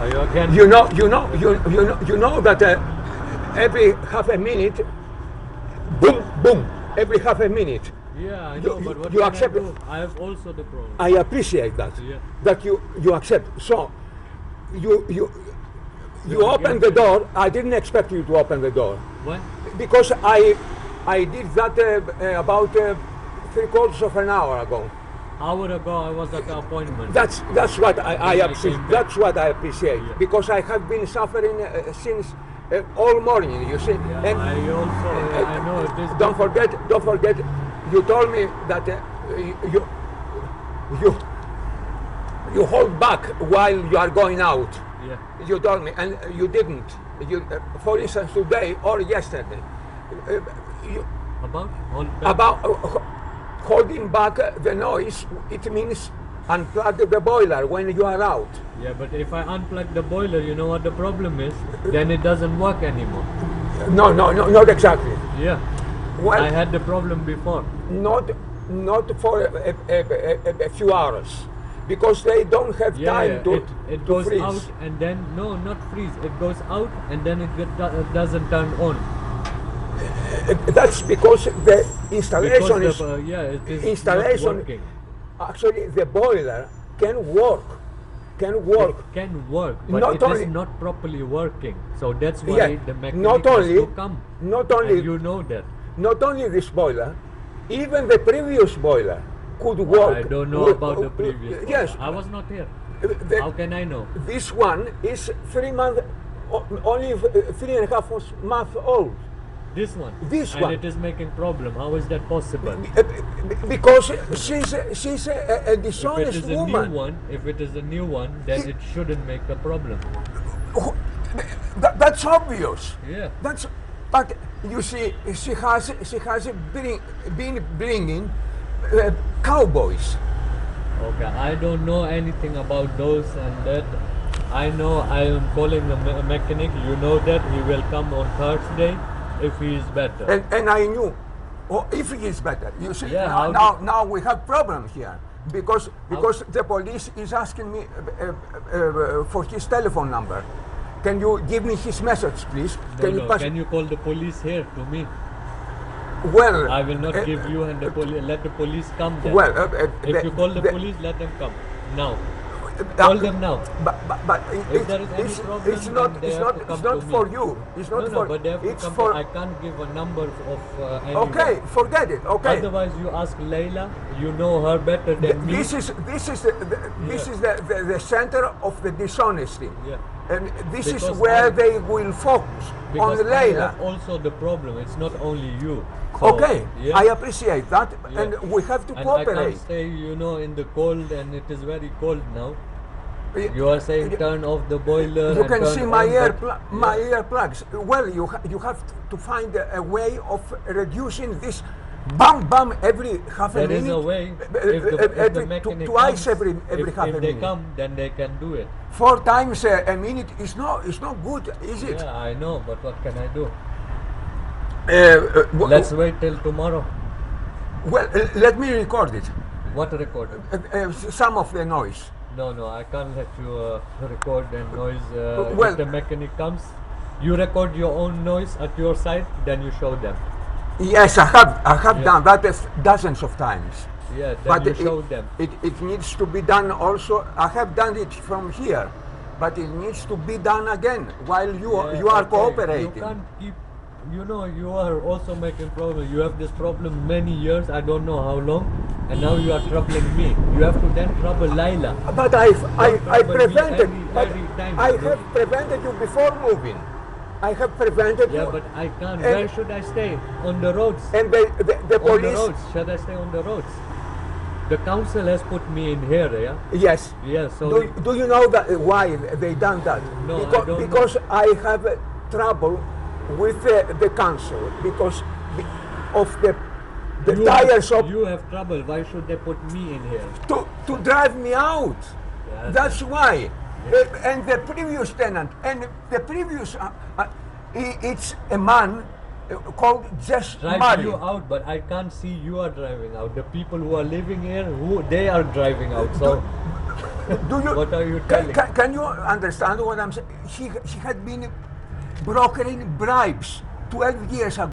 you again. You know that every half a minute, boom, boom, every half a minute. Yeah, I know, but what you can accept I do? I have also the problem. I appreciate that. Yeah. That you accept. So you open the against it. door. I didn't expect you to open the door What? because I did that about 3/4 of an hour ago. Hour ago, I was at the appointment. That's what I I appreciate. came back. That's what I appreciate Yeah. because I have been suffering since all morning. You see, Yeah, and I also, I know it is. don't forget. You told me that you hold back while you are going out. Yeah. You told me, and you didn't. For instance, today or yesterday, About? Hold back. about holding back the noise. It means unplug the boiler when you are out. Yeah, but if I unplug the boiler, you know what the problem is? Then it doesn't work anymore. No, not exactly. Yeah. Well, I had the problem before. not for a few hours, because they don't have Yeah, time yeah. It to goes freeze. out and then, no, not freeze. It goes out and then it doesn't turn on. That's because the installation Because is it is installation. not working. Actually, the boiler can work. It can work, but Not it only- is not properly working. So that's why Yeah, the mechanic not has only- to come. not only- And you know that. Not only this boiler, even the previous boiler could work. I don't know about the previous one. Yes, I was not here. the- How can I know? this one is 3 months, only 3.5 months old. This one. This and one. it is making problem. How is that possible? Because she's a If it dishonest is a woman. new one, if it is a new one, then it shouldn't make a problem. That's obvious. Yeah. But you see, she has been bringing cowboys. Okay, I don't know anything about those and that. I know I am calling a mechanic. You know that he will come on Thursday if he is better. And I knew, if he is better. You see, Yeah, now we have problems here because the police is asking me for his telephone number. Can you give me his message, please? Can you call the police here to me? Well, I will not give you and let the police come then. Well, if you call the police, let them come now. Call them now. But If there is any problem, it's not then they have to come to me. for you. It's not for. But they have to It's come for. I can't give a number of anyone. Okay, forget it. Okay. Otherwise, you ask Layla. You know her better than me. This is the center of the dishonesty. Yeah. And this is Because where they will focus Because on I Layla. have also the problem. It's not only you. So, Okay, yeah. I appreciate that, Yeah. and we have to And I cooperate. can't stay, in the cold, and it is very cold now. Y- You are saying turn off the boiler. You and can turn see my on, but- my earplugs. Well, you have to find a way of reducing this bam bam every half a There minute. is a way. If the mechanic twice comes, every half if a they minute. come, then they can do it. 4 times a minute is not good, is it? Yeah, I know, but what can I do? Let's Let's wait till tomorrow. well, let me record it. What record? Some of the noise. No, I can't let you record the noise. Well- if the mechanic comes, you record your own noise at your side, then you show them. Yes, I have Yeah. done that dozens of times. Yeah, then But you show them. it needs to be done also. I have done it from here, but it needs to be done again while you Yeah, are okay. cooperating. You can't keep. You are also making problem. You have this problem many years. I don't know how long, and now you are troubling me. You have to then trouble Laila. But I trouble me prevented. every time I you do have it. prevented you before moving. I have prevented Yeah, you. but I can't. And- Where should I stay? On the roads. And the On the police. roads. Should I stay on the roads? The council has put me in here. Yeah. Yes. Yeah. So. Do you know that why they done that? No, I because don't know. because I have trouble with the council because of the you tire have, shop You have trouble. Why should they put me in here? to drive me out. Yeah, That's why. And the previous tenant and the previous it's a man called Just Drive Mari. you out, but I can't see you are driving out. The people who are living here, they are driving out. So Do you? What are you telling? Can you understand what I'm saying? She had been brokering bribes 12 years ago.